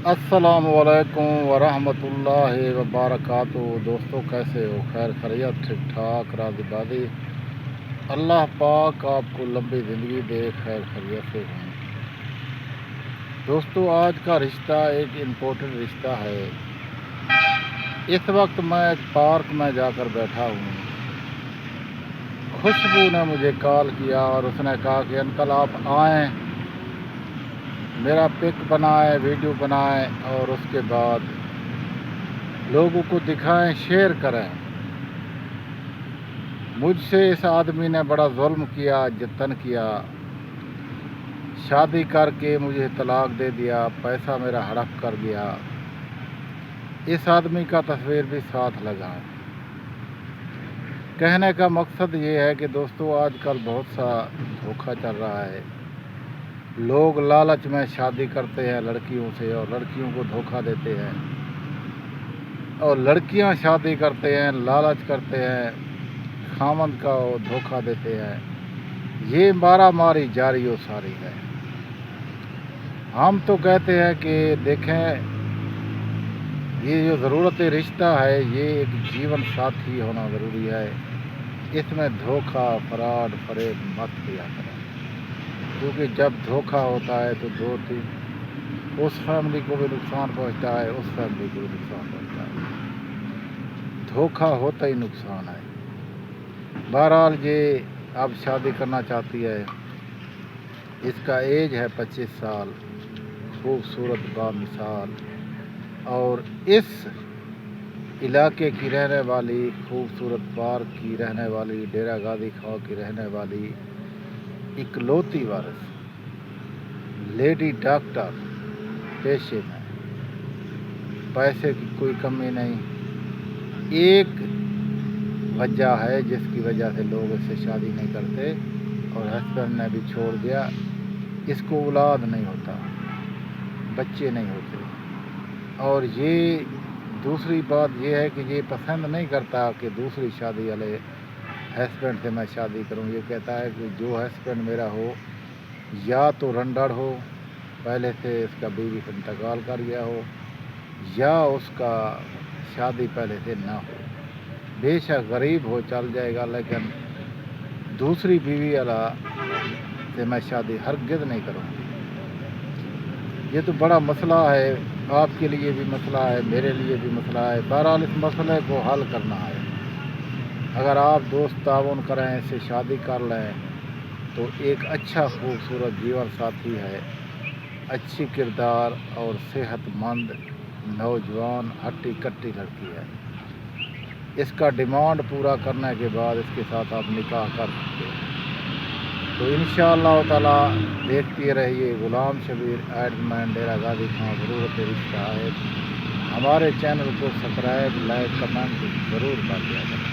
अस्सलाम वालेकुम वरहमतुल्लाहि वबरकातुहू। दोस्तों कैसे हो? खैर खैरियत, ठीक ठाक, राज़ी बाज़ी। अल्लाह पाक आपको लंबी ज़िंदगी दे, खैर खैरियत से हूँ। दोस्तों आज का रिश्ता एक इम्पोर्टेंट रिश्ता है। इस वक्त मैं एक पार्क में जाकर बैठा हूँ। खुशबू ने मुझे कॉल किया और उसने कहा कि अंकल आप आएँ, मेरा पिक बनाएं, वीडियो बनाएं और उसके बाद लोगों को दिखाएं, शेयर करें। मुझसे इस आदमी ने बड़ा जुल्म किया, जतन किया, शादी करके मुझे तलाक दे दिया, पैसा मेरा हड़प कर गया। इस आदमी का तस्वीर भी साथ लगाएं। कहने का मकसद ये है कि दोस्तों आजकल बहुत सा धोखा चल रहा है। लोग लालच में शादी करते हैं लड़कियों से और लड़कियों को धोखा देते हैं, और लड़कियां शादी करते हैं, लालच करते हैं, खामद का धोखा देते हैं। ये मारामारी जारी और सारी है। हम तो कहते हैं कि देखें, ये जो ज़रूरत रिश्ता है ये एक जीवन साथी होना ज़रूरी है। इसमें धोखा, फराड, फरेब मत किया करें, क्योंकि जब धोखा होता है तो दो तीन उस फैमिली को भी नुकसान पहुंचता है, उस फैमिली को भी नुकसान पहुंचता है। धोखा होता ही नुकसान है। बहरहाल ये अब शादी करना चाहती है। इसका एज है 25 साल, खूबसूरत बामिसाल, और इस इलाके की रहने वाली, खूबसूरत पार्क की रहने वाली, डेरा गाजी खां की रहने वाली इकलौती वारिस, लेडी डॉक्टर पेशे में, पैसे की कोई कमी नहीं। एक वजह है जिसकी वजह से लोग इससे शादी नहीं करते, और हस्बैंड ने भी छोड़ दिया। इसको औलाद नहीं होता, बच्चे नहीं होते। और ये दूसरी बात ये है कि ये पसंद नहीं करता कि दूसरी शादी वाले हस्बैंड से मैं शादी करूं। ये कहता है कि जो हस्बैंड मेरा हो या तो रंडड़ हो, पहले से इसका बीवी से इंतकाल कर गया हो, या उसका शादी पहले से ना हो। बेशक गरीब हो चल जाएगा, लेकिन दूसरी बीवी वाला से मैं शादी हरगिज़ नहीं करूँगी। ये तो बड़ा मसला है, आपके लिए भी मसला है, मेरे लिए भी मसला है। बहरहाल इस मसले को हल करना है। अगर आप दोस्त ताउन करें, इससे शादी कर लें, तो एक अच्छा खूबसूरत जीवन साथी है, अच्छी किरदार और सेहतमंद नौजवान हट्टी कट्टी लड़की है। इसका डिमांड पूरा करने के बाद इसके साथ आप निकाह कर सकते हैं। तो इंशाअल्लाह ताला देखते रहिए गुलाम शबीर एडमैन, डेरा गाजी खां, ज़रूरत रिश्ता है। हमारे चैनल को सब्सक्राइब, लाइक, कमेंट ज़रूर कर दिया करें।